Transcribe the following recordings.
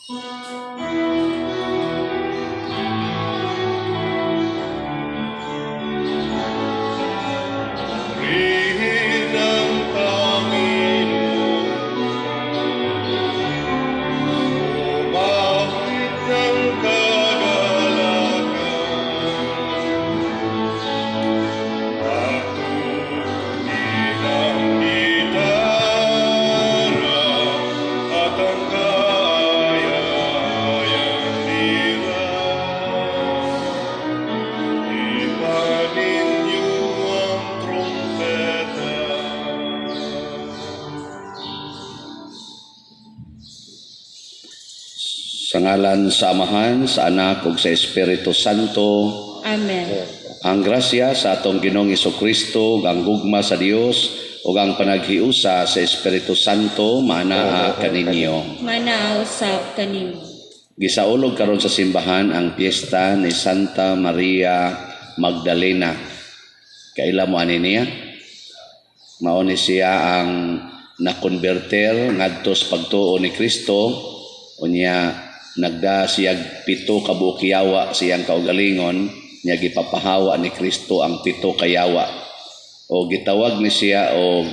Sa ngalan sa Amahan, sa Anak, ug sa Espiritu Santo. Amen. Ang grasya sa atong Ginoong Jesucristo, ang gugma sa Dios, ug ang panaghiusa sa Espiritu Santo maanaa kaninyo. Manaaw usab kanimo. Gisaulog karon sa simbahan ang piyesta ni Santa Maria Magdalena. Kaila mo ani niya? Mao ni siya ang nakonberter ngadto sa pagtuo ni Kristo. Unya nagda siyag 7 ka bukiyawa siyang kaugalingon niya gipapahawa ni Kristo ang 7 kayawa. O gitawag ni siya og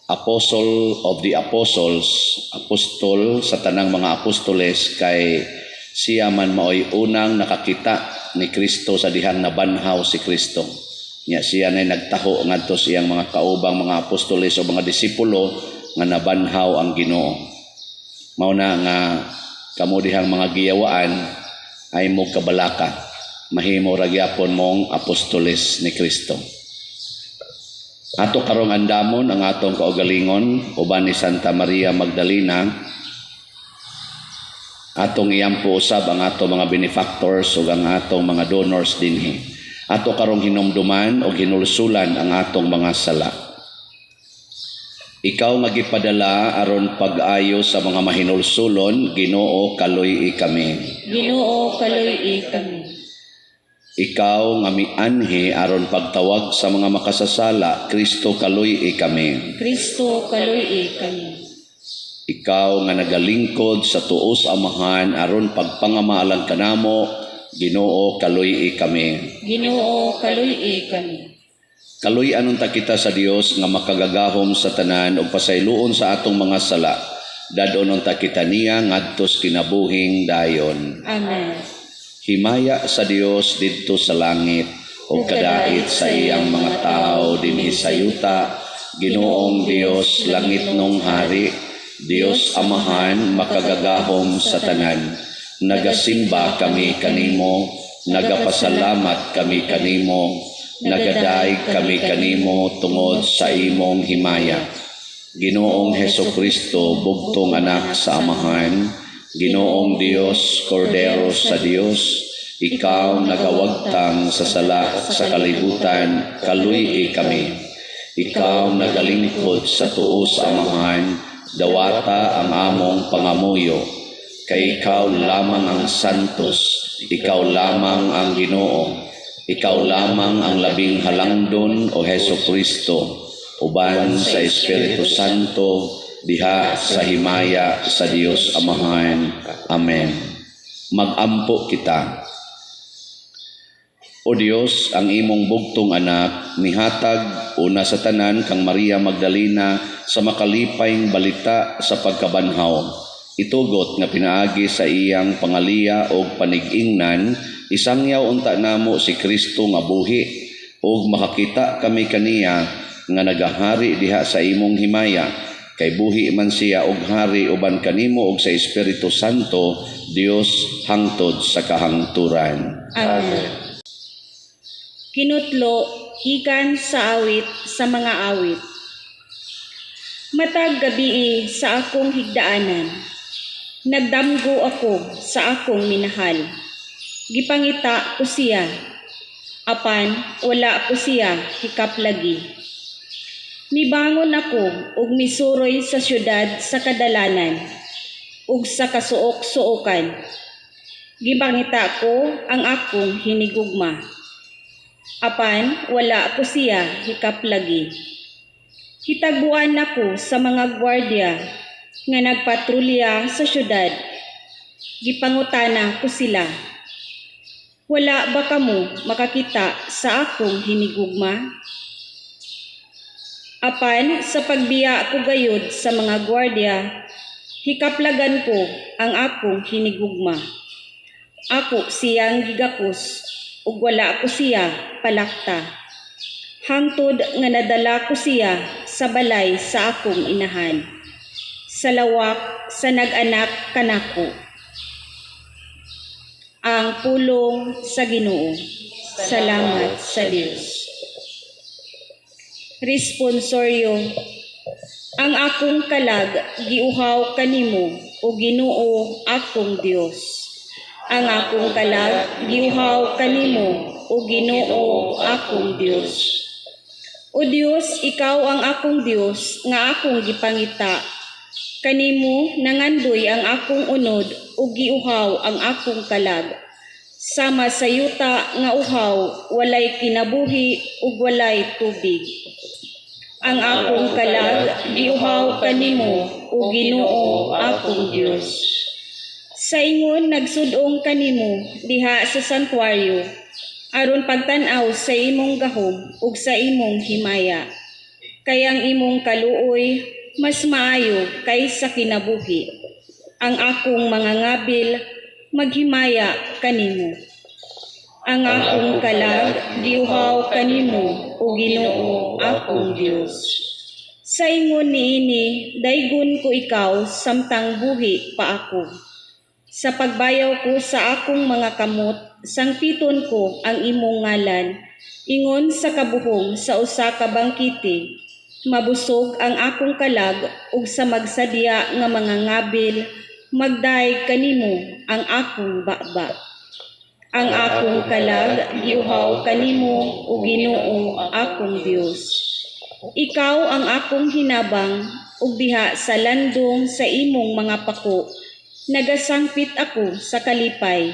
Apostle of the Apostles, apostol sa tanang mga apostoles, kay siya man maoy unang nakakita ni Kristo sa dihang nabanhaw si Kristo. Nya siya na nagtaho ngadto siyang mga kaubang mga apostoles o mga disipulo nga nabanhaw ang Ginoo. Mao na nga kamo dihang mga giyawaan ay mo kabalaka, mahimo ra gyapon mong apostoles ni Kristo. Ato karong andamon ang atong kaugalingon uban ni Santa Maria Magdalena. Atong iyampo usab ang atong mga benefactors ug ang atong mga donors dinhi. Ato karong hinumduman o hinulsulan ang atong mga sala. Ikaw nga gipadala aron pag-ayo sa mga mahinulsulon, Ginoo kaluy-i kami. Ginoo kaluy-i kami. Ikaw nga mianhi aron pagtawag sa mga makasasala, Kristo kaluy-i kami. Kristo kaluy-i kami. Ikaw nga nagalingkod sa tuos Amahan aron pagpangamalan kanamo, Ginoo kaluy-i kami. Ginoo kaluy-i kami. Kaluy anon ta kita sa Dios nga makagagahom sa tanan ug pasayloon sa atong mga sala. Dadon ta kita niya ngadto sa kinabuhing dayon. Amen. Himaya sa Dios didto sa langit ug kadait sa iyang mga tao dinhi sa yuta. Ginoong Dios langit nung hari, Dios Amahan makagagahom sa tanan. Nagasimba kami kanimo, nagapasalamat kami kanimo. Nagadaig kami kanimo tungod sa imong himaya. Ginoong Hesukristo, bugtong anak sa Amahan, Ginoong Dios, Kordero sa Dios, ikaw nagawagtang sa sala sa kalibutan, kaluy-i kami. Ikaw nagalingkod sa tuos Amahan, dawata ang among pangamuyo. Kay ikaw lamang ang santos, ikaw lamang ang Ginoo. Ikaw lamang ang labing halangdon o Hesukristo, uban sa Espiritu Santo, diha sa himaya sa Dios Amahan. Amen. Magampo kita. O Dios, ang imong bugtong anak, nihatag una sa tanan kang Maria Magdalena sa makalipayng balita sa pagkabanhaw. Itugot nga pinaagi sa iyang pangaliya o panig-ingnan, isangyaw unta namo si Kristo nga buhi ug makakita kami kaniya nga nagahari diha sa imong himaya, kay buhi man siya og hari uban kanimo ug sa Espiritu Santo, Dios hangtod sa kahangturan. Amen. Kinutlo gikan sa awit sa mga awit. Matag gabii sa akong higdaanan, nagdamgo ako sa akong minahal. Gipangita ko siya, apan wala ko siya hikaplagi. Mibangon ako ug misuroy sa syudad sa kadalanan ug sa kasuok-suokan. Gipangita ko ang akong hinigugma, apan wala ko siya hikaplagi. Hitagbuan ako sa mga gwardiya nga nagpatrolya sa syudad. Gipangutana ko sila, wala ba kamo makakita sa akong hinigugma? Apan sa pagbiya ko gayud sa mga gwardiya, hikaplagan ko ang akong hinigugma. Ako siyang gigapos, ug wala ko siya palakta. Hangtod nga nadala ko siya sa balay sa akong inahan, sa lawak sa nag-anak kanako. Ang pulong sa Ginoo. Salamat sa Dios. Responsoryo. Ang akong kalag giuhaw kanimo o Ginoo akong Dios. Ang akong kalag giuhaw kanimo o Ginoo akong Dios. O Dios, ikaw ang akong Dios nga akong gipangita. Kanimo nangandoy ang akong unod ug giuhaw ang akong kalag. Sama sa yuta nga uhaw, walay kinabuhi ug walay tubig. Ang akong kalag giuhaw kanimo o Ginoo akong Dios. Sa ingon nagsud-ong kanimo diha sa santuaryo, aron pagtan-aw sa imong gahom ug sa imong himaya. Kayang imong kaluoy mas maayo kaysa kinabuhi. Ang akong mga ngabil maghimaya kanimo. Ang akong kalag giuhaw kanimo o Ginoo akong Dios. Sa ingon niini daygon ko ikaw samtang buhi pa ako. Sa pagbayaw ko sa akong mga kamot, sangpiton ko ang imong ngalan. Ingon sa kabuhong sa usa ka bangkite, mabusog ang akong kalag ug sa magsadya nga mga ngabil, magday kanimo ang akong baba. Ang akong kalag giuhaw kanimo o Ginoo akong Dios. Ikaw ang akong hinabang ug diha sa landong sa imong mga pako, nagasangpit ako sa kalipay.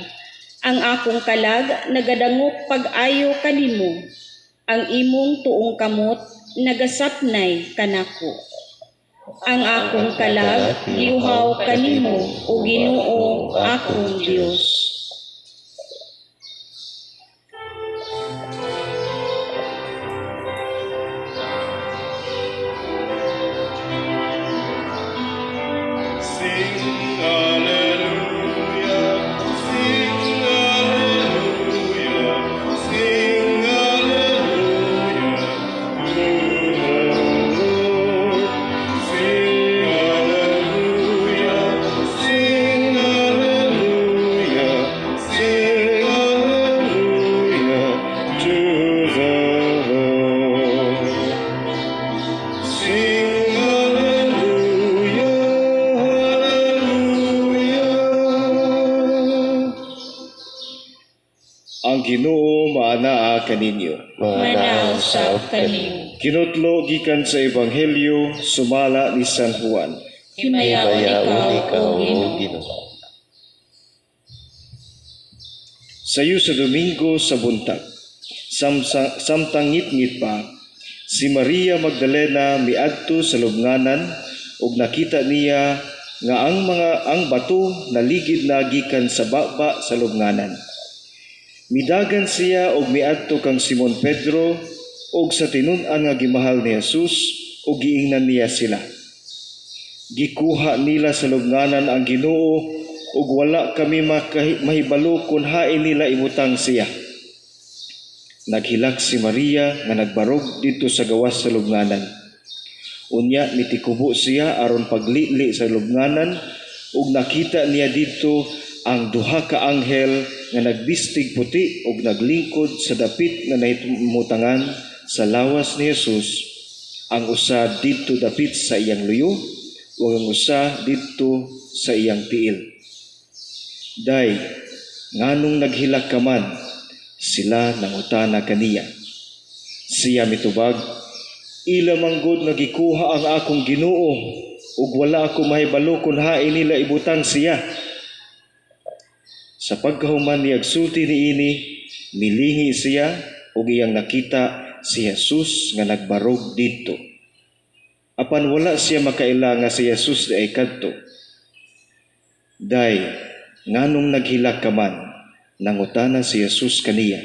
Ang akong kalag nagadangop pag-ayo kanimo. Ang imong tuong kamot nagasapnay kanako. Ang akong kalag giuhaw kanimo o Ginoo akong Dios. Ang Ginoo maanaa kaninyo. Manaw sa kanimo. Kinutlo gikan sa Ebanghelyo sumala ni San Juan. Himayaon ikaw o Ginoo. Sayo sa Domingo sa buntag, samtang ngit-ngit pa, si Maria Magdalena miadto sa lubnganan ug nakita niya nga ang bato naligid na gikan sa baba sa lubnganan. Midagan siya og miadto kang Simon Pedro og sa tinun-an nga gimahal ni Jesus ug giingnan niya sila. Gikuha nila sa lubnganan ang Ginoo ug wala kami mahibalo kung hain nila imutang siya. Naghilak si Maria nga nagbarog dito sa gawas sa lubnganan. Unya mitikubo siya aron paglili sa lubnganan ug nakita niya dito ang duha ka anghel nga nagbistig puti ug naglingkod sa dapit nga nahimutangan sa lawas ni Jesus. Ang usa didto dapit sa iyang luyo ug ang usa didto sa iyang tiil. Day, nganong naghilak ka man, sila nangutana kaniya. Siya mitubag, ila manggod nga gikuha ang akong Ginoo ug wala ako mahibalo kung hain nila ibutang siya. Sa pagkahuman ni agsulti niini, milingi siya ug iyang nakita si Jesus nga nagbarog didto. Apan wala siya makaila nga si Jesus di ay kadto. Day, nganong naghilak ka man, nangutana si Jesus kaniya,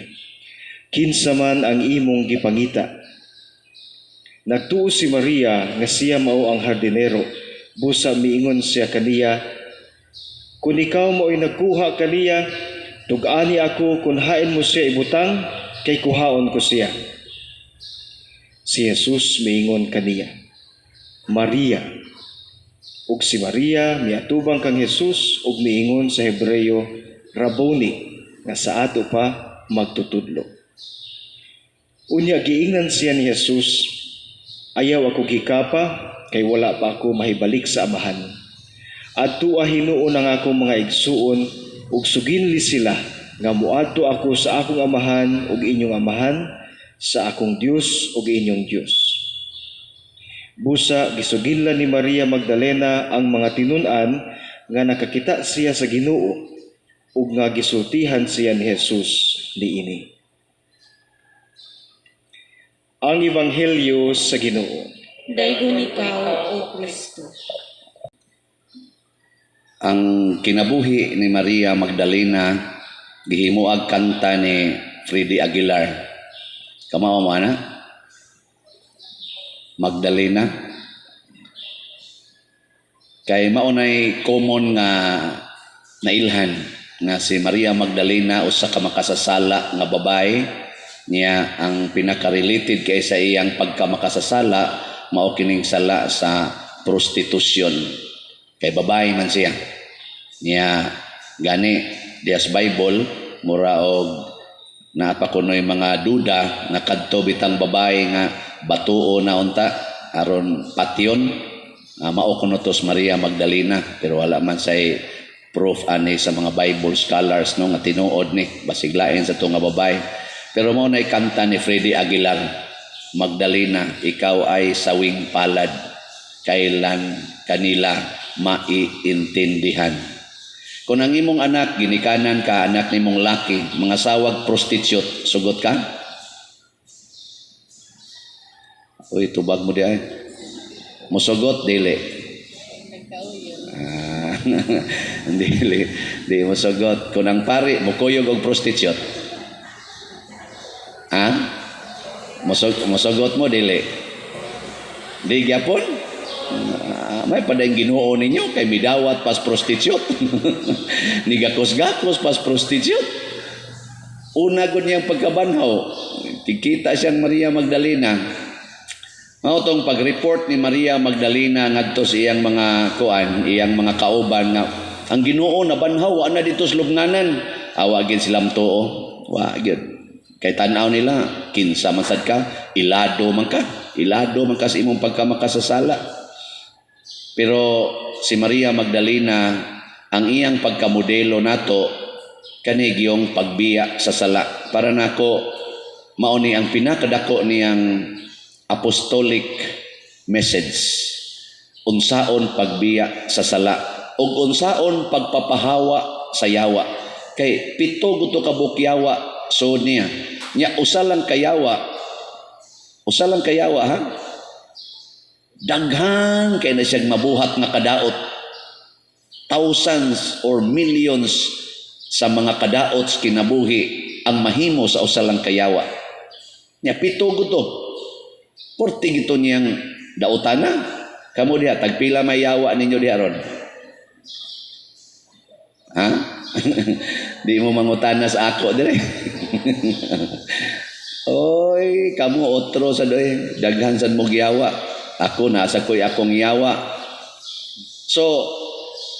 kinsa man ang imong gipangita? Nagtuo si Maria nga siya mao ang hardinero, busa miingon siya kaniya, kung ikaw mo'y nagkuha kaniya, tug-ani ako kung hain mo siya ibutang, kay kuhaon ko siya. Si Jesus miingon kaniya, Maria. Ug si Maria miatubang kang Jesus ug miingon sa Hebreyo, Rabboni, nga sa ato pa magtutudlo. Unya giingnan siya ni Jesus, ayaw ako gikapa kay wala pa ako mahibalik sa amahan. Adto hinuon ang akong mga igsuon ug suginli sila nga muadto ako sa akong amahan ug inyong amahan, sa akong Dios ug inyong Dios. Busa gisuginlan ni Maria Magdalena ang mga tinun-an nga nakakita siya sa Ginoo ug nga gisultihan siya ni Jesus niini. Ang Ebanghelyo sa Ginoo. Daygon ikaw, O Kristo. Ang kinabuhi ni Maria Magdalena gihimuag kanta ni Freddy Aguilar. Kamao mo ana? Magdalena. Kay maunay common nga nailhan nga si Maria Magdalena usa ka makasasala nga babae, niya ang pinaka-related kay sa iyang pagkamakasasala mao kining sala sa prostitusyon. Kay babae man siya. Niya gani dias Bible mura og napakunoy mga duda nga kadto bitang babae nga batuo na unta aron patyon, mao kuno tos Maria Magdalena, pero wala man say proof ani sa mga Bible scholars no nga tinuod ni basiglain sa tunga babae. Pero mao nay kanta ni Freddy Aguilar, Magdalena, ikaw ay sawing palad, kailan kanila maiintindihan. Kung ang imong anak ginikanan ka, anak nimong laki, mga sawag prostitute, sugot ka? Uy, tubag mo di ay. Musugot, dili. Dili. Di musugot. Kung ang pari, mukuyog og prostitute. Ha? Musugot mo, dili. Di gyapon? May padayang Ginoo ninyo kay midawat pas prostitute. Nigakos-gakos pas prostitute. Una gud niyang pagkabanhaw, tikita siyang Maria Magdalena. Mao tong pag-report ni Maria Magdalena ngadto sa iyang mga kuan, iyang mga kauban nga ang Ginoo nabanhaw ana dito sa lubnganan. Awagin silang tuo. Wa gyud. Kay tan-aw nila kinsa man sad ka, ilado man ka sa imong pagkamakasasala. Pero si Maria Magdalena, ang iyang pagkamodelo nato kani giyong pagbiya sa sala. Para nako mao ni ang pinakadako niyang apostolic message. Unsaon pagbiya sa sala ug unsaon pagpapahawa sa yawa. Kay pito guto ka bukyawa so niya. Nya usa lang kayawa ha. Daghan kay na siyang mabuhat nga kadaot. Thousands or millions sa mga kadaot kinabuhi ang mahimo sa usa lang kayawa. Nya pito guto. Porti gito niyang dautana. Kamu diha tagpila may yawa ninyo diha ron. Ha? Di mo mangutana sa ako dire. Oy, kamu otro sa doy, daghan sad mo giyawa. Ako nasa koy akong yawa. So,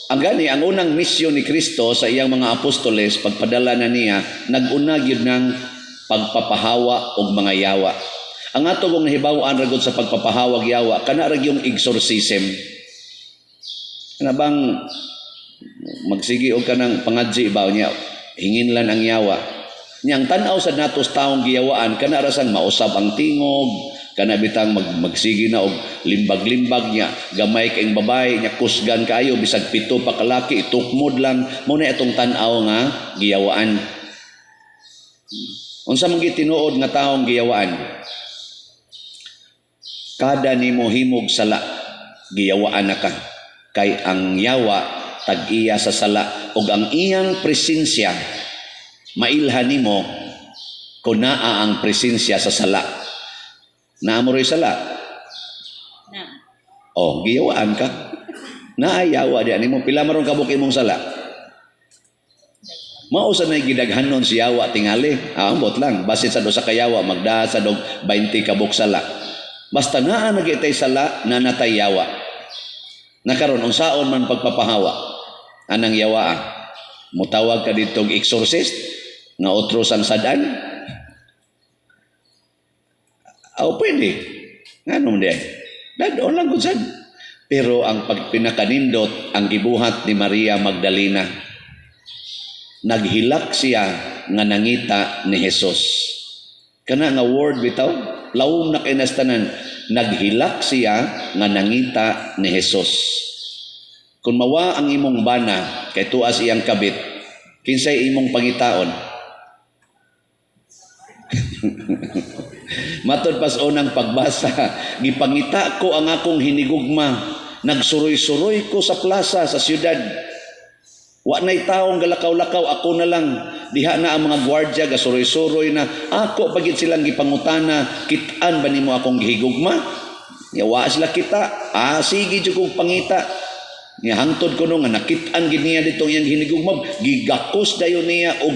ang gani ang unang misyon ni Kristo sa iyang mga apostoles pagpadala na niya, nag-una gyud ng pagpapahawa og mga yawa. Ang ato kong nahibaw-an ragod sa pagpapahawag yawa, kana rag yung exorcism. Kana bang magsigi og kanang pangadji baw niya, hinginlan ang yawa. Niyang tan-aw sa natos taong giyawaan, kana rasang mausab ang tingog, kana bitang magsigi na og limbag-limbag niya, gamay kaing babae niya kusgan kayo bisag pito pa kalaki itukmod lang, mo na itong tan-aw nga giyawaan. Unsa man gitinuod nga taong giyawaan? Kada nimo himog sala giyawaan na ka, kay ang yawa tag-iya sa sala ug ang iyang presensya mailhan nimo kung naa ang presensya sa sala. Naamoy sala. Na. Oh, giyawaan ka. Naayawa di animo pila maron kabuk imong sala. Mao sa nay gidaghanon si yawa tingali. Ambot lang base sa dosa ka yawa magda sa dog 20 kabuk sala. Basta naa nagitay sala na natay yawa. Nakaron unsaon man pagpapahawa anang yawa. Mutawag ka ditong exorcist nga otros ang sadan. Aw pwede. Nganong di? Dadon lang gud sad. Pero ang pagpinakanindot ang gibuhat ni Maria Magdalena, naghilak siya nga nangita ni Jesus. Kana nga word bitaw, lawom na kinastanan, naghilak siya nga nangita ni Jesus. Kung mawa ang imong bana, kay tuas iyang kabit, kinsay imong pangitaon? Matod pas unang pagbasa, gipangita ko ang akong hinigugma, nagsuroy-suroy ko sa plaza sa siyudad. Wa na'y taong galakaw-lakaw, ako na lang. Diha na ang mga gwardya gasuroy-suroy na ako pagit silang gipangutana, kitaan ba nimo akong gihigugma? Wa sila kita. Sige jud kong pangita. Nga hangtod ko no nga nakitaan gid niya dito iyang hinigugma, gigakos dayon niya o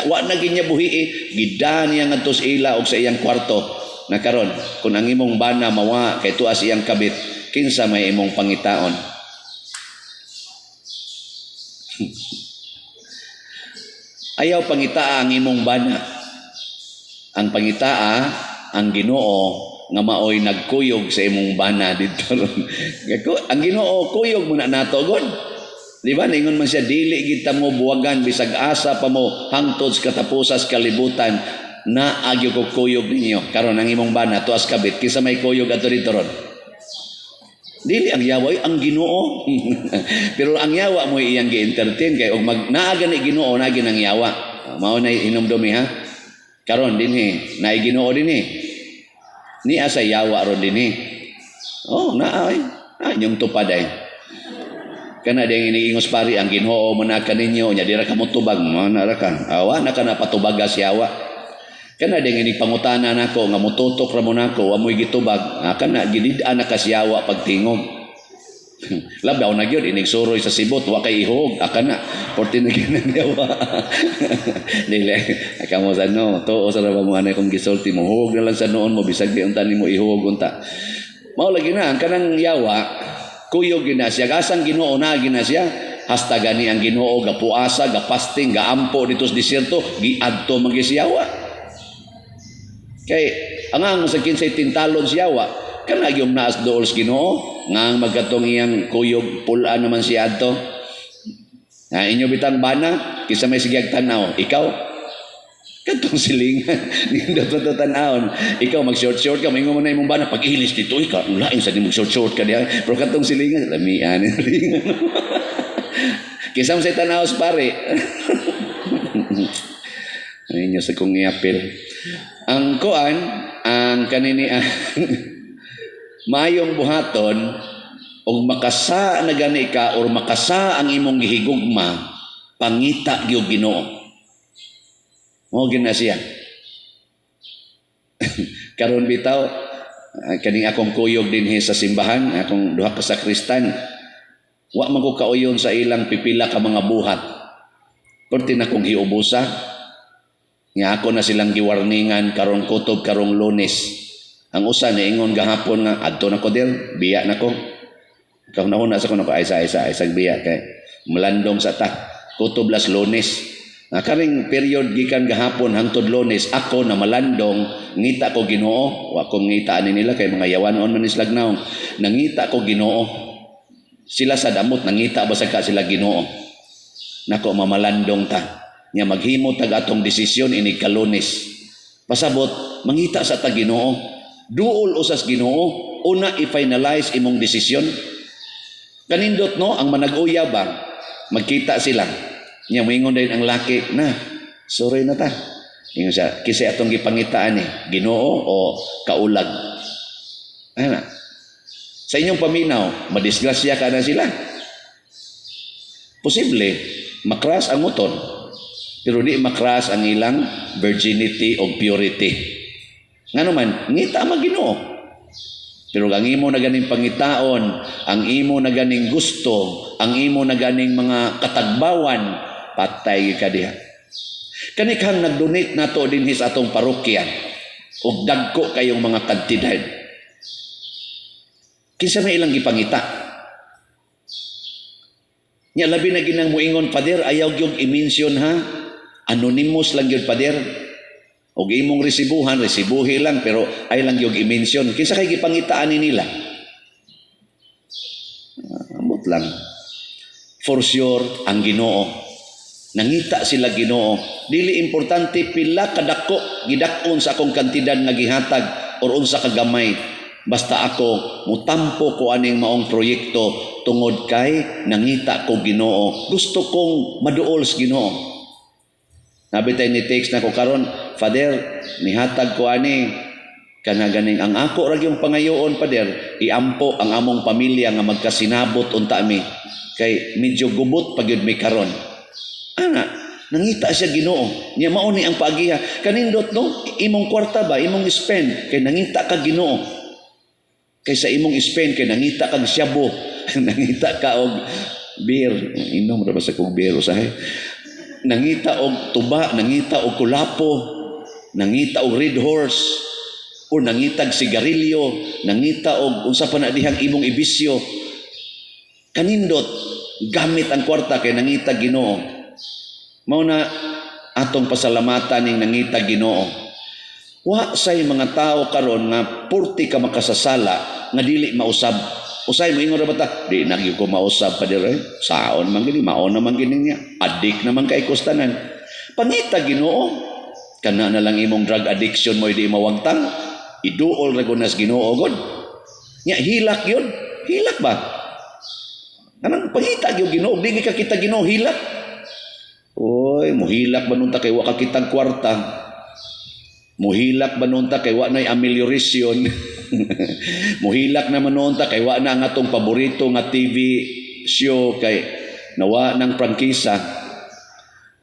wa na gid niya buhii, gida niya ngadto sa ila og sa iyang kwarto. Nakaron kun ang imong bana mawa kay tuas iyang kabit, kinsa may imong pangitaon? Ayaw pangitaa ang imong bana. Ang pangitaa ang Ginoo nga maoy nagkuyog sa imong bana dito. Ang Ginoo kuyog mo na nato god. Di ba ningon man siya dili gid ta mo buwagan bisag asa pa mo hangtod sa katapusas kalibutan na agyo ko kuyog ninyo. Karon ang imong bana tuas kabit kinsa may kuyog ato dito ron? Dili ang yawa ang Ginoo. Pero ang yawa mo iyang gi-entertain kay og naaga ni Ginoo na ginang yawa. Mao na hinumdumi ha. Karon dinhi na Ginoo dinhi. Ni asa yawa ron dinhi. Oh, naay. Yung tupad ay. Kana ding iniingos pari ang Ginoo mo na kaninyo nya dira ka mo tubag mo na ra ka. Awa na kana patubaga si yawa. Kana ding ini pangutana nako nga mututok ra mo nako amoy gitubag. Kana gidid-an na kasyawa pagtingog. Labaw na gyud inig suroy sa sibot wa kay ihog akana 14 na gyud yawa. Dili kamo sa no to sa ra mo anay kung gisulti mo hug na lang sa noon mo bisag di unta nimo ihog unta. Mao lagi na ang kanang yawa kuyog gina siya gasang Ginoo na gina siya. Hasta gani ang Ginoo gapuasa gapasting gaampo dito sa disyerto giadto magisyawa. Kay ang sa kinsay tintalon si yawa kana yung naas dool sa Ginoo nga magkatong iyang kuyog pula naman si adto. Inyo bitang bana kisa may sigyag tanaw ikaw katong silingan nindo to tanawon ikaw mag short ka maingon mo na imong bana pag ilis dito ikaw lain sa nimong short ka diha pero katong silingan lamian silingan kisa mo sa tanaw sa pare. Inyo sa kong iapil ang kuan ang kanini mayong buhaton og makasa na gani ka or makasa ang imong gihigugma pangita gyud Ginoo. Mo gina siya. Karon bitaw kaning akong kuyog dinhi sa simbahan akong duha ka sakristan wa man ko kauyon sa ilang pipila ka mga buhat. Perti na kong hiubusa nga ako na silang giwarningan karong kutob karong Lunes. Ang usa niingon gahapon nga adto na ko dir biya na ko. Ikaw na una sa kuno ko isa biya kay melandong sa ta kutob las Lunes. Karing period gikan gahapon hangtod Lunes ako na malandong ngita ko Ginoo wa ko ngita ani nila kay mga yawanon man islagnaw nangita ko Ginoo sila sa damot nangita ba sa ka sila Ginoo nako mamalandong ta nya maghimo tag atong desisyon ini ka Lunes pasabot mangita sa ta Ginoo duol usas Ginoo una i-finalize imong desisyon kanindot no ang manag-uya ba magkita sila nya moingon din ang laki na sorry na ta ingon siya kisay atong gipangitaan ni Ginoo o kaulag ana sa inyong paminaw madisgrasya ka na sila Posible makras ang motor, pero di makras ang ilang virginity o purity. Nga naman, ngita Ginoo. Pero ang imo na ganing pangitaon, ang imo na ganing gusto, ang imo na ganing mga katagbawan, patay ka diha. Kanikang nag-donate nato dinhi sa atong parokya ug dagko kayong mga kantidad. Kinsa may ilang gipangita? Nya labi na ginang muingon, Pader, ayaw gyud i-mention ha. Anonymous lang gyud, Pader. Og imong resibuhi lang, pero ay lang yung i-mention. Kinsa kay gipangitaan ni nila? Amot lang. For sure, ang Ginoo. Nangita sila Ginoo. Dili importante pila kadako gidakon sa akong kantidad nga gihatag or unsa ka gamay. Basta ako mutampo ko aning maong proyekto tungod kay nangita ko Ginoo. Gusto kong maduol sa Ginoo. Nabitay ni text na ko karon, Father, nihatag ko ani kana ganing ang ako ra yung pangayoon, Father, iampo ang among pamilya nga magkasinabot unta mi kay medyo gubot pagyud mi karon. Ana, nangita siya Ginoo. Nya mao ni ang paagiha. Kanindot no, imong kwarta ba, imong spend kay nangita ka Ginoo. Kay sa imong spend kay nangita kag shabu, nangita ka og beer, inom ra ba sa kog beer usahay. Nangita og tuba, nangita og kulapo, nangita og red horse, o nangitag sigarilyo, nangita og unsa pa na dihang imong ibisyo. Kanindot gamit ang kwarta kay nangita Ginoo. Mao na atong pasalamatan ning nangita Ginoo. Wa say mga tao karon nga purti ka makasasala nga dili mausab. Usay mo ingon ra bata, di na gyud ko mausab pa dire. Saon man gini, mao naman gini niya. Adik naman kay kustanan. Pangita Ginoo, kana na lang imong drug addiction mo di mawagtang. Iduol ra gunas Ginoo god. Nya hilak yun. Hilak ba? Kanang pangita gyud Ginoo, di ka kita Ginoo hilak. Oy, muhilak ba nunta kay wa ka kitang kwarta? Muhilak ba nunta kay wa nay amelioration? Muhilak naman nunta kay wa na ang atong paborito nga TV show kay nawa ng prangkisa.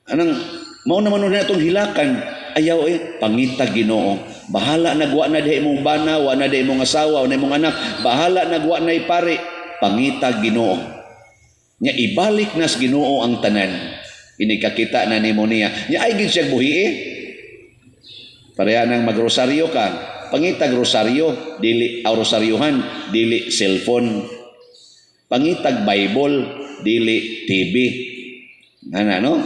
Anang mao naman nun atong hilakan. Ayaw pangita Ginoo. Bahala nagwa na diha imong bana, wa na diha imong asawa, wa na imong anak. Bahala nagwa na ipari. Pangita Ginoo. Nya ibalik nas Ginoo ang tanan. Inikakita na nimo niya. Nya ay gid siya buhi Pareha nang magrosaryo ka. Pangitag rosaryo, dili rosaryuhan, dili cellphone. Pangitag Bible, dili TV. No?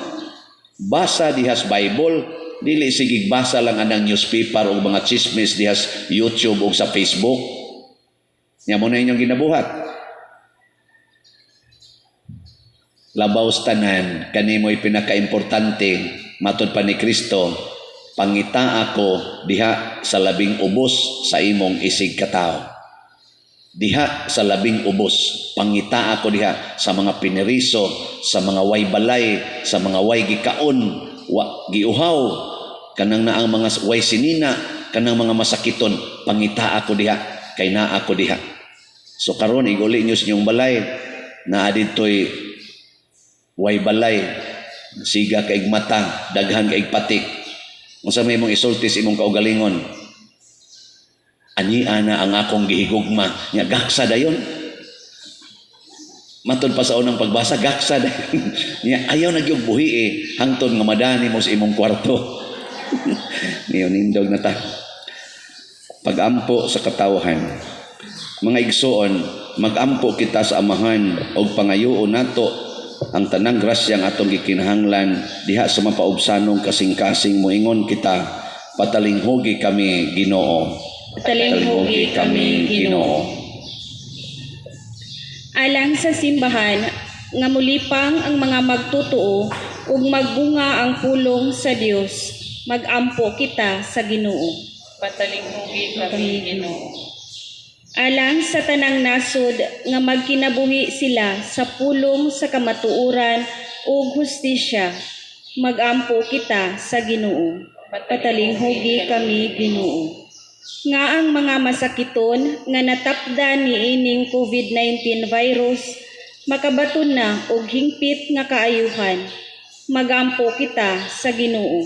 Basa dihas Bible, dili sigig basa lang anang newspaper o mga chismis dihas YouTube o sa Facebook. Nya mo na inyong ginabuhat. Labaw tanan, kanimo'y pinaka-importante, matod pa ni Kristo, pangita ako diha sa labing ubos sa imong isig katao. Diha sa labing ubos, pangita ako diha sa mga pineriso, sa mga way balay, sa mga way gikaon, giuhaw, kanang na ang mga way sinina, kanang mga masakiton, pangita ako diha, kay na ako diha. So karon iguli niyo sa inyong balay, na adito'y way balay, siga kaig mata, daghan kaig patik. Kung sa may mong isultis imong kaugalingon, ani ana ang akong gihigugma, nya gaksa dayon. Matod pa sa unang pagbasa, gaksa dayon. Nya ayaw na gyud buhi hangtod nga madani mo sa imong kwarto. Niyon indog na ta. Pagampo sa katawhan. Mga igsoon, magampo kita sa amahan og pangayoon nato ang tanang grasya ang atong gikinahanglan diha sa mapaubsanong kasing-kasing moingon kita, patalinghugi kami Ginoo. Patalinghugi kami Ginoo. Alang sa simbahan nga mulipang ang mga magtutuo ug magbunga ang pulong sa Dios, magampo kita sa Ginoo. Patalinghugi kami Ginoo. Alang sa tanang nasod nga magkinabuhi sila sa pulong sa kamatuoran ug hustisya, magampo kita sa Ginoo. Patalinghugi kami Ginoo. Nga ang mga masakiton nga natapdan ni ining COVID-19 virus makabaton na og hingpit nga kaayuhan. Magampo kita sa Ginoo.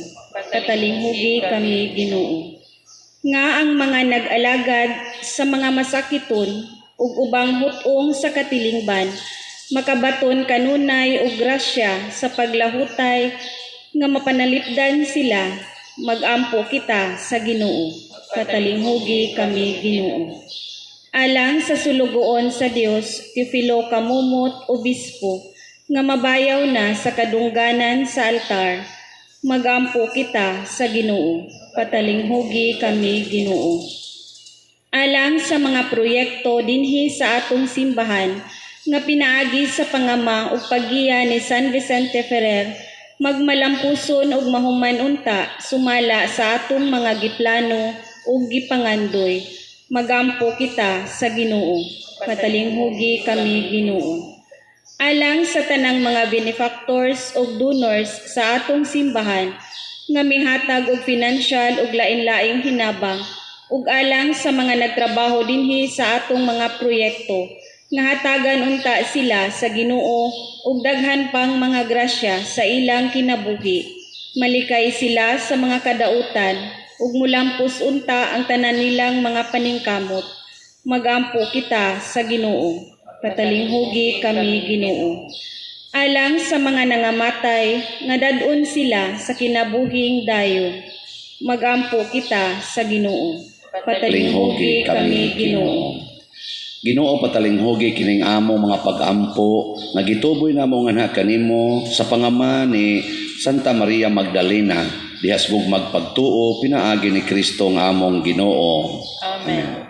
Katalinghugi kami, Ginoo. Nga ang mga nag-alagad sa mga masakiton ug ubang hutong sa katilingban, makabaton kanunay og grasya sa paglahutay nga mapanalipdan sila. Magampo kita sa Ginoo. Katalinghugi kami, Ginoo. Alang sa sulugoon sa Dios, Teofilo Kamumot, Obispo, nga mabayaw na sa kadungganan sa altar, magampo kita sa Ginoo. Patalinghugi kami, Ginoo. Alang sa mga proyekto dinhi sa atong simbahan, nga pinaagi sa pangama ug paggiya ni San Vicente Ferrer, magmalampuson ug mahuman unta sumala sa atong mga giplano ug gipangandoy. Magampo kita sa Ginoo. Patalinghugi kami, Ginoo. Alang sa tanang mga benefactors ug donors sa atong simbahan nga mihatag og financial ug lain-laing hinabang ug alang sa mga nagtrabaho dinhi sa atong mga proyekto nga hatagan unta sila sa Ginoo ug daghan pang mga grasya sa ilang kinabuhi. Malikay sila sa mga kadautan ug mulampos unta ang tanan nilang mga paningkamot. Magampo kita sa Ginoo. Patalinghugi kami, Ginoo. Alang sa mga nangamatay nga dadon sila sa kinabuhing dayon, magampo kita sa Ginoo. Patalinghugi kami, Ginoo. Ginoo, patalinghugi kining amo mga pag-ampo nga gituboy namo nga anak kanimo sa pangama ni Santa Maria Magdalena dihas gugmag pagtuo pinaagi ni Kristo nga among Ginoo. Amen.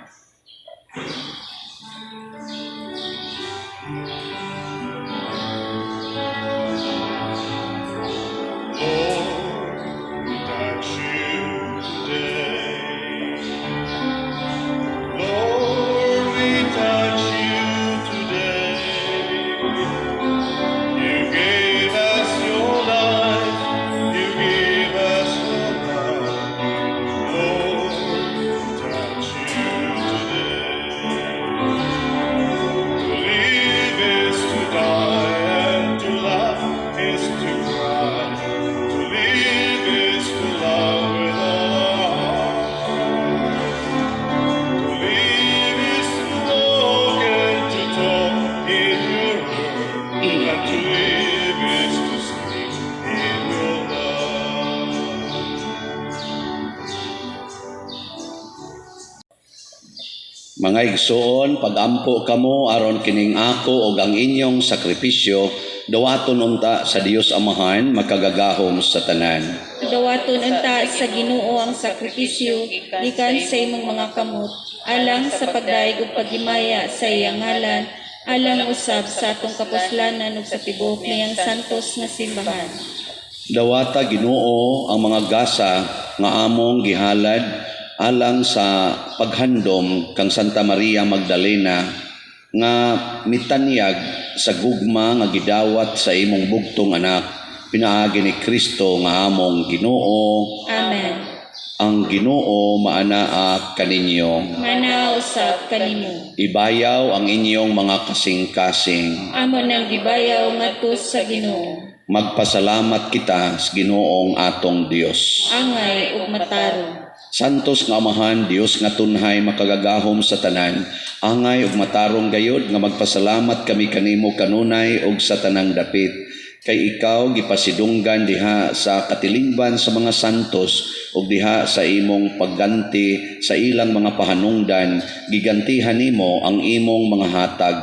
Mga igsoon, pagampo kamo aron kining ako ug ang inyong sakripisyo dawaton unta sa Dios Amahan makagagahom sa tanan. Dawaton unta sa Ginoo ang sakripisyo gikan sa imong mga kamot alang sa pagdaig ug paghimaya sa iyang ngalan alang usab sa atong kapuslanan ug sa tibuok niyang santos nga simbahan. Dawata Ginoo ang mga gasa nga among gihalad alang sa paghandom kang Santa Maria Magdalena nga mitanyag sa gugma nga gidawat sa imong bugtong anak pinaagi ni Kristo nga among Ginoo. Amen. Ang Ginoo maanaa kaninyo. Manausap kanimo. Ibayaw ang inyong mga kasing-kasing. Amo nang gibayaw ngadto sa Ginoo. Magpasalamat kita sa Ginoong atong Dios. Angay ug matarong. Santos nga Amahan, Dios nga tunhay makagagahom sa tanan, angay ug matarong gayod nga magpasalamat kami kanimo kanunay ug sa tanang dapit. Kay ikaw gipasidunggan diha sa katilingban sa mga santos ug diha sa imong pagganti sa ilang mga pahanungdan, gigantihan nimo ang imong mga hatag.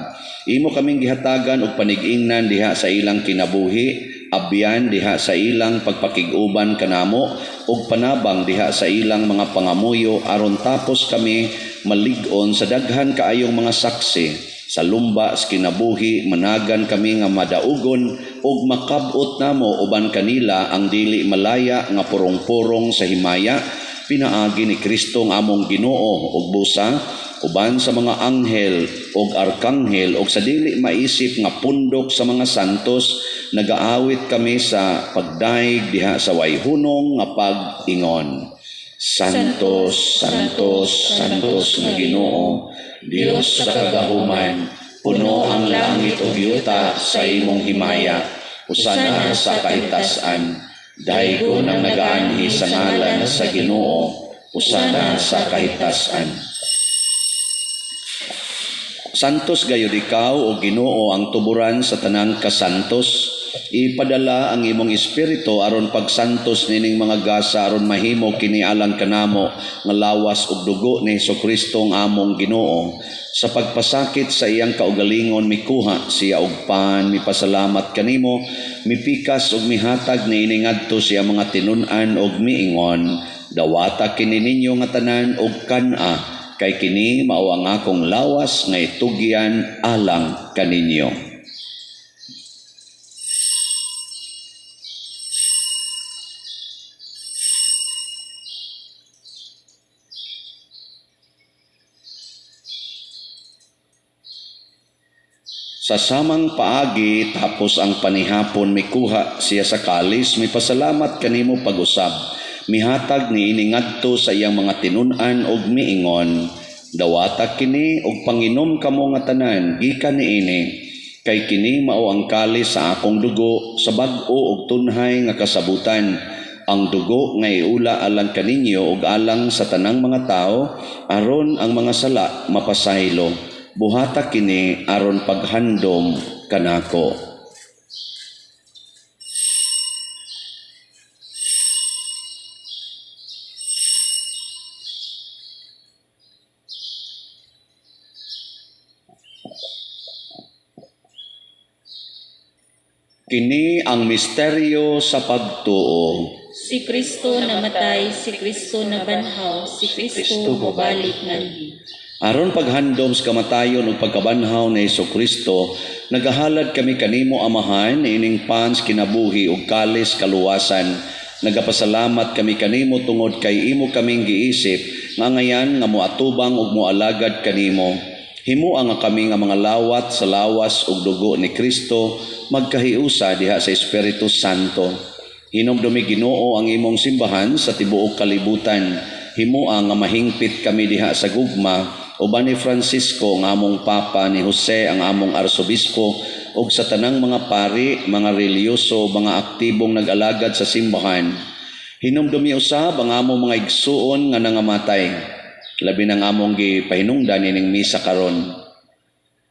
Imo kaming gihatagan og panig-ingnan diha sa ilang kinabuhi, abyan diha sa ilang pagpakig-uban kanamo ug panabang diha sa ilang mga pangamuyo aron tapos kami malig-on sa daghan kaayong mga saksi sa lumba sa kinabuhi, managan kami nga madaugon ug makab-ot namo uban kanila ang dili malaya nga purong-purong sa himaya pinaagi ni Kristo nga among Ginoo ug busa uban sa mga anghel ug arkanghel ug sa dili maisip nga pundok sa mga santos, nagaawit kami sa pagdaig diha sa wayhunong nga pag-ingon. Santos, Santos, Santos nga Ginoo, Dios sa kagahuman, puno ang langit langit ug yuta sa imong himaya, usana sa kaitasan. Daygon ang nagaanhi sa ngalan sa Ginoo, usana sa kaitasan. Santos gayud ikaw o Ginoo ang tuburan sa tanang kasantos. Ipadala ang imong espiritu aron pagsantos nining mga gasa aron mahimo kini alang kanamo nga lawas ug dugo ni Hesukristo ang among Ginoo. Sa pagpasakit sa iyang kaugalingon mikuha siya og pan, mipasalamat kanimo, mipikas ug mihatag niini ngadto siya mga tinun-an ug miingon, dawata kini ninyo nga tanan og kan-a, kay kini mao ang akong lawas nga itugyan alang kaninyo. Sa samang paagi tapos ang panihapon mikuha siya sa kalis, mipasalamat kanimo pag-usab. Mihatag niini ngadto sa iyang mga tinun-an ug miingon, dawata kini og panginom kamo nga tanan gikan niini, kay kini mao ang kalis sa akong dugo sa bag-o ug tunhay nga kasabutan. Ang dugo nga iula alang kaninyo ug alang sa tanang mga tao aron ang mga sala mapasaylo. Buhata kini aron paghandom kanako. Kini ang misteryo sa pagtuo. Si Kristo namatay, si Kristo nabanhaw, si Kristo mabalik nganhi. Aron paghandom sa kamatayon ug pagkabanhaw ni Hesukristo, nagahalad kami kanimo Amahan ining pans kinabuhi ug kalis kaluwasan. Nagapasalamat kami kanimo tungod kay imo kaming giisip nga ngayan nga moatubang ug moalagad kanimo. Himua nga kami nga mga lawat sa lawas ug dugo ni Kristo magkahiusa diha sa Espiritu Santo. Hinumdumi Ginoo ang imong simbahan sa tibuok kalibutan. Himua nga mahingpit kami diha sa gugma uban ni Francisco nga among Papa, ni Jose ang among Arsobispo ug sa tanang mga pari, mga reliyoso, mga aktibong nag-alagad sa simbahan. Hinumdumi usab ang among mga igsuon nga nangamatay, labi ng among gipahinungdan ining misa karon.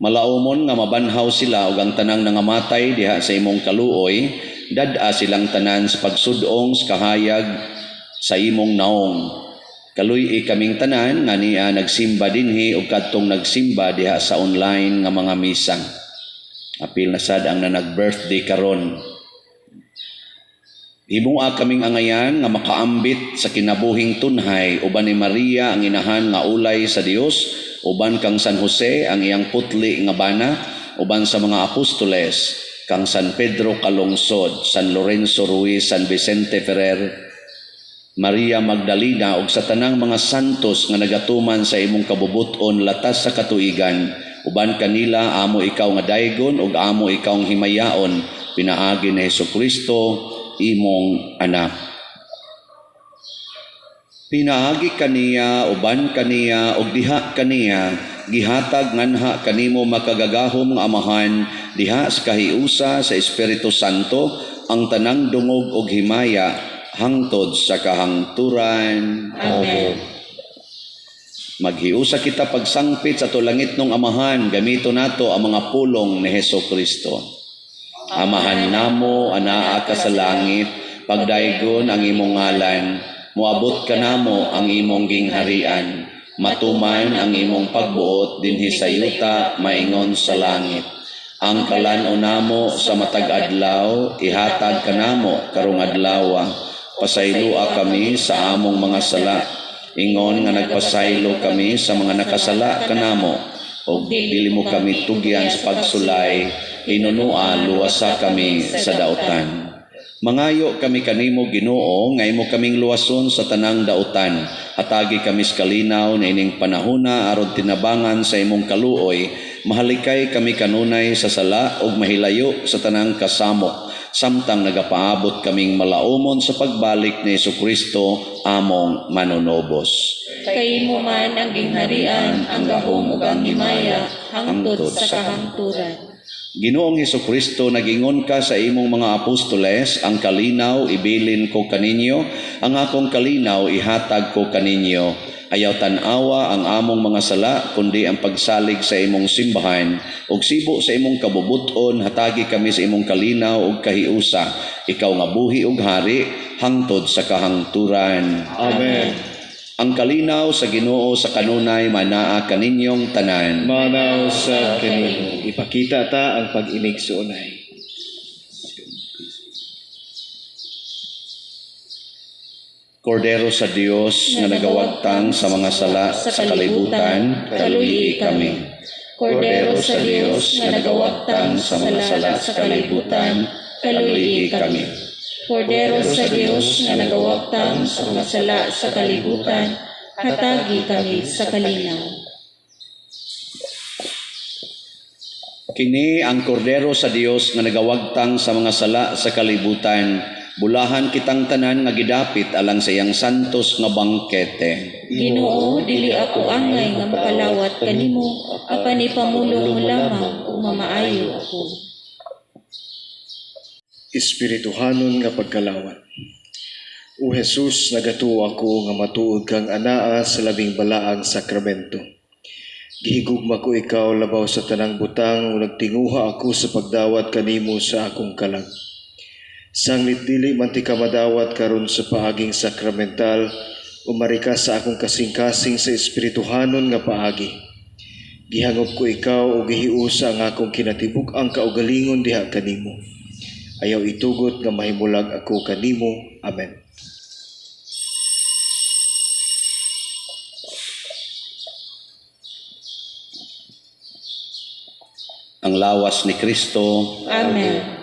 Malaumon nga mabanhaw sila ug ang tanang nangamatay diha sa imong kaluoy, dad-a silang tanan sa pagsudong sa kahayag sa imong naong. Kaluy kaming tanan nga niya nagsimba dinhi ug kadtong nagsimba diha sa online nga mga misa. Apil na sad ang nanag-birthday karon. Himua kaming angayan nga makaambit sa kinabuhing tunhay uban ni Maria ang inahan nga ulay sa Dios, uban kang San Jose ang iyang putli nga bana, uban sa mga apostoles, kang San Pedro Calungsod, San Lorenzo Ruiz, San Vicente Ferrer, Maria Magdalena ug sa tanang mga santos nga nagatuman sa imong kabubuton latas sa katuigan, uban kanila amo ikaw nga daygon ug amo ikaw ang himayaon, pinaagi ni Hesukristo imong anak. Pinaagi kaniya uban kaniya ug diha kaniya gihatag nganha kanimo makagagahom nga Amahan diha sa kahiusa sa Espiritu Santo ang tanang dungog ug himaya hangtod sa kahangturan. Amen. Maghiusa kita pagsangpit sa tulangit ng Amahan, gamito nato ang mga pulong ni Hesukristo. Amahan namo anaa ka sa langit, pagdaygon ang imong ngalan, moabot ka namo ang imong gingharian, matuman ang imong pagbuot dinhi sa yuta maingon sa langit. Ang kalan-o namo sa matag adlaw, ihatag ka namo karong adlaw. Pasaylua kami sa among mga sala, ingon nga nagpasaylo kami sa mga nakasala kanamo, ug dili mo kami tugyan sa pagsulay, inunua luwasa kami sa dautan. Mangayo kami kanimo Ginoo nga imo kaming luwason sa tanang dautan, hatagi kami sa kalinaw na ining panahona aron tinabangan sa imong kaluoy, mahalikay kami kanunay sa sala ug mahilayo sa tanang kasamo, samtang nagapaabot kaming malaumon sa pagbalik ni Hesukristo among manunobos. Kay mo man ang gingharian, ang gahom ug ang himaya, hangtod sa kahangturan. Ginoong Hesukristo, nagingon ka sa imong mga apostoles, ang kalinaw ibilin ko kaninyo, ang akong kalinaw ihatag ko kaninyo. Ayaw tanawa ang among mga sala, kundi ang pagsalig sa imong simbahan, ug sibo sa imong kabubuton, hatagi kami sa imong kalinaw ug kahiusa. Ikaw nga buhi ug hari, hangtod sa kahangturan. Amen. Ang kalinaw sa Ginoo sa kanunay manaa kaninyong tanan. Manaw sa kanimo, ipakita ta ang pag-inig sa unay. Kordero sa Dios nga nagawagtang sa mga sala sa kalibutan, kaluyi kami. Kordero sa Dios nga nagawagtang sa mga sala sa kalibutan, kaluyi kami. Kordero sa Dios nga nagawagtang sa mga sala sa kalibutan, hatagi kami sa kalinaw. Kini ang kordero sa Dios nga nagawagtang sa mga sala sa kalibutan. Bulahan kitang tanan nga gidapit alang sa iyang santos nga bangkete. Ginoo, dili ako angay nga makalawat kanimo, apan ipamulong mo lamang ug mamaayo ako. Espirituhanon nga pagkalawat. O Jesus, nagatuo ako nga matuod kang anaa sa labing balaang sakramento. Gihigugma ko ikaw labaw sa tanang butang o nagtinguha ako sa pagdawat kanimo sa akong kalag. Sanglit dili man ti ka madawat karon sa paaging sakramental, umarika sa akong kasing-kasing sa espirituhanon nga paagi. Gihangop ko ikaw o gihiusa ang akong kinatibuk ang kaugalingon diha kanimo. Ayaw itugot nga mahimulag ako kanimo. Amen. Ang lawas ni Kristo. Amen.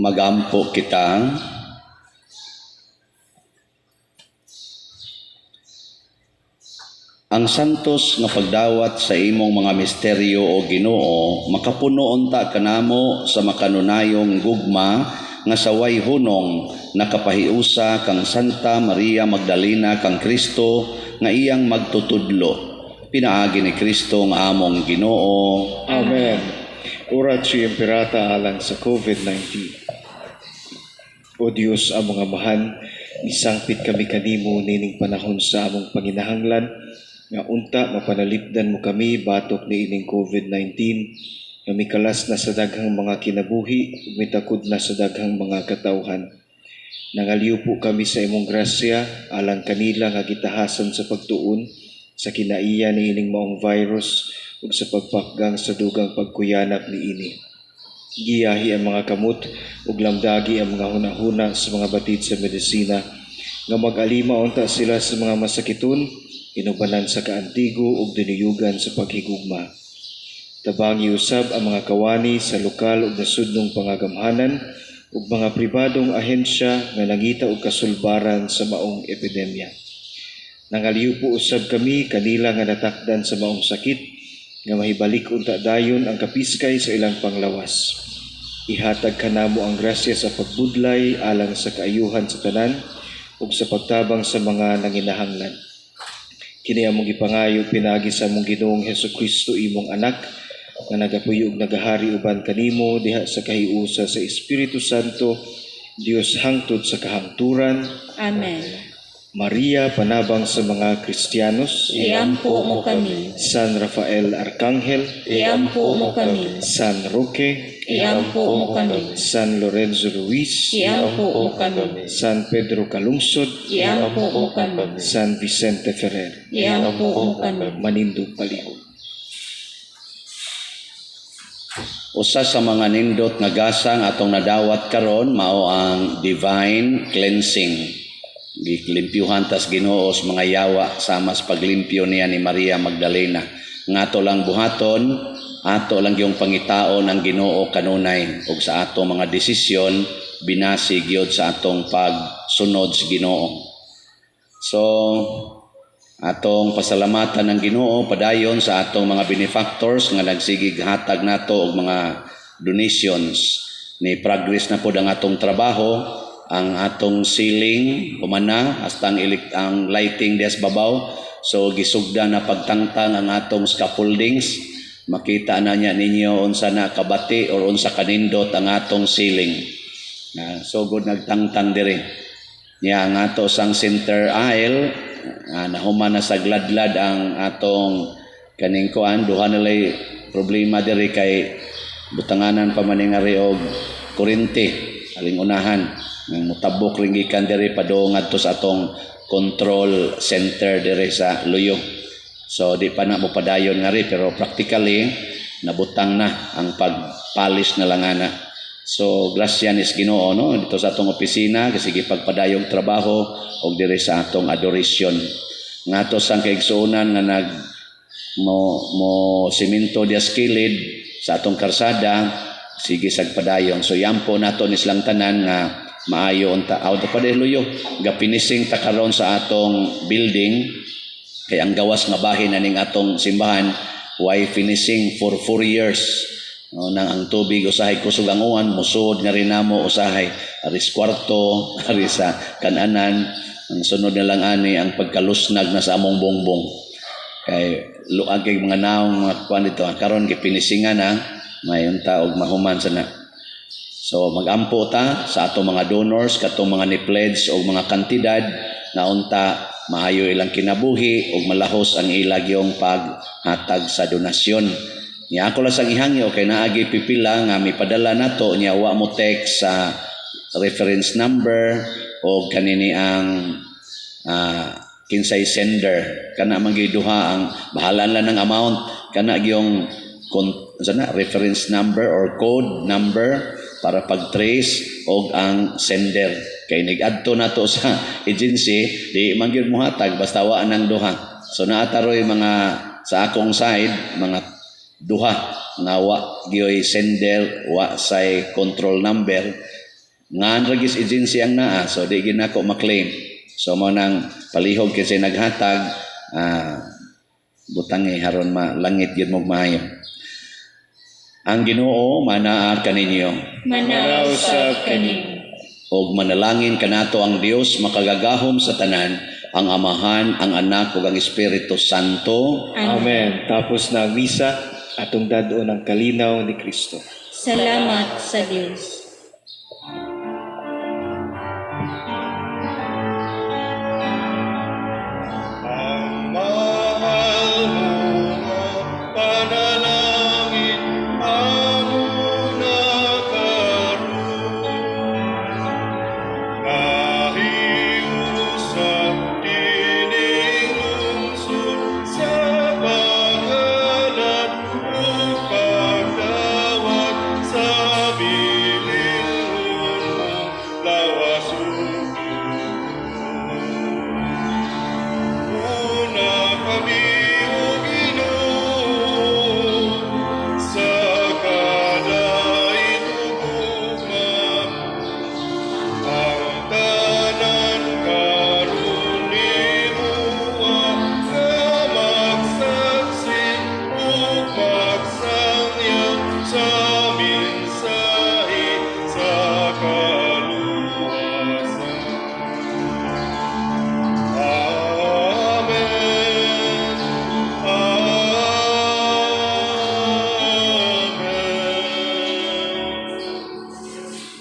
Magampo kita. Ang santos nga pagdawat sa imong mga misteryo o Ginoo, makapuno unta kanamo sa makanunayong gugma nga saway hunong nakapahiusa kang Santa Maria Magdalena kang Kristo nga iyang magtutudlo. Pinaagi ni Kristo nga among Ginoo. Amen. Oratio Imperata alang sa COVID-19. O Diyos, among amahan, misangpit kami kanimo nining panahon sa among panginahanglan, nga unta mapanalipdan mo kami batok ni ining COVID-19, nga mikalas na sa daghang mga kinabuhi, ug mitakod na sa daghang mga katawhan. Nangaliw po kami sa imong grasya, alang kanila nga gitahasan sa pagtuon, sa kinaiya ni ining maong virus, ug sa pagpakgang sa dugang pagkuyanap ni ini. Giyahi ang mga kamot ug lamdagi ang mga hunahuna sa mga batid sa medisina nga mag-alima unta sila sa mga masakiton, inubanan sa kaantigo ug dinuyugan sa paghigugma. Tabangi usab ang mga kawani sa lokal ug nasudnong pangagamhanan ug mga pribadong ahensya nga nangita og kasulbaran sa maong epidemya. Nangaliw po usab kami kanila nga natakdan sa maong sakit nga mahibalik unta dayon ang kapiskay sa ilang panglawas. Ihatag kanamo ang grasya sa pagbudlay alang sa kaayuhan sa tanan ug sa pagtabang sa mga nanginahanglan. Kini among gipangayo pinagi sa among Ginoong Hesukristo imong anak nga nagapuyo ug nagahari uban kanimo diha sa kahiusa sa Espiritu Santo, Dios hangtod sa kahangturan. Amen. Maria, panabang sa mga Kristiyanos. Iampo mo kami. San Rafael Arcangel. Iampo mo kami. San Roque. Iampo mo kami. San Lorenzo Luis. Iampo mo kami. San Pedro Calungsod. Iampo mo kami. San Vicente Ferrer. Iampo mo kami. Manindog Palihog. Usa sa mga nindot nga gasang atong nadawat karon mao ang divine cleansing. Gilimpyuhan tas Ginoo sa mga yawa sama sa paglimpyo niya ni Maria Magdalena. Ngato lang buhaton, ato lang yung pangitaon ang Ginoo kanunay ug sa ato mga desisyon binasi gyud sa atong pagsunod sa Ginoo. So atong pasalamatan ng Ginoo padayon sa atong mga benefactors nga nagsigig hatag nato og mga donations. Ni progress na pud ang atong trabaho, ang atong ceiling humana hasta ang lighting des babaw. So gisugda na pagtangtang ang atong scaffoldings. Makita na niya ninyo unsa na kabati or unsa kanindot ang atong ceiling. So good nagtangtang diri. Nya ang ato sang center aisle nahuman na sa gladlad ang atong kaning kuan duha na lay problema diri kay butanganan pa man nga og kuryente aling unahan ng mutabok ring gikan diri padung adto sa atong control center diri sa Luyo. So di pa na mo padayon nga ri pero practically nabutang na ang pagpalis na lang ana. So grasya ni Ginoo no dito sa atong opisina kasi gipagpadayong trabaho og diri sa atong adoration. Ngato sang kaigsuonan nga nag mo simento dias kilid sa atong karsada sige sagpadayon. So yampo nato ni silang tanan nga maayo unta auto pa diri Luyo gapinising ta karon sa atong building kay ang gawas nga bahin aning atong simbahan why finishing for 4 years. No, nang ang tubig usahay kusog ang uwan musud nga rin namo usahay aris kwarto ari sa kananan. Ang sunod na lang ani ang pagkalusnag na sa among bongbong kay luag kay mga naong mga kuan dito karon gipinisingan na mayon ta og mahuman sana. So magampo ta sa atong mga donors katong mga ni-pledge og mga kantidad na unta maayo ilang kinabuhi ug malahos ang ilag yung paghatag sa donasyon. Nya ako lang sang ihangyo kay naagi pipila nga mipadala nato nya wa mo text sa reference number o kanini ang kinsay sender kana man gyud duha ang bahala lang ng amount kana gyung reference number or code number para pag-trace og ang sender kay nigadto nato sa agency di man gyud mohatag basta wa nang duha. So naataroy mga sa akong side mga duha nga wa gyoy sender wa say control number nga regis agency ang naa so di ginako maklaim. So mo nang palihog kasi naghatag butangi haron malangit gyud mo maayo. Ang Ginoo manaa kaninyo. Manaw sa kani. Og manalangin kanato ang Dios makagagahom sa tanan, ang Amahan, ang Anak ug ang Espiritu Santo. Amen. Tapos na ang misa atong dadon ang kalinaw ni Kristo. Salamat sa Diyos.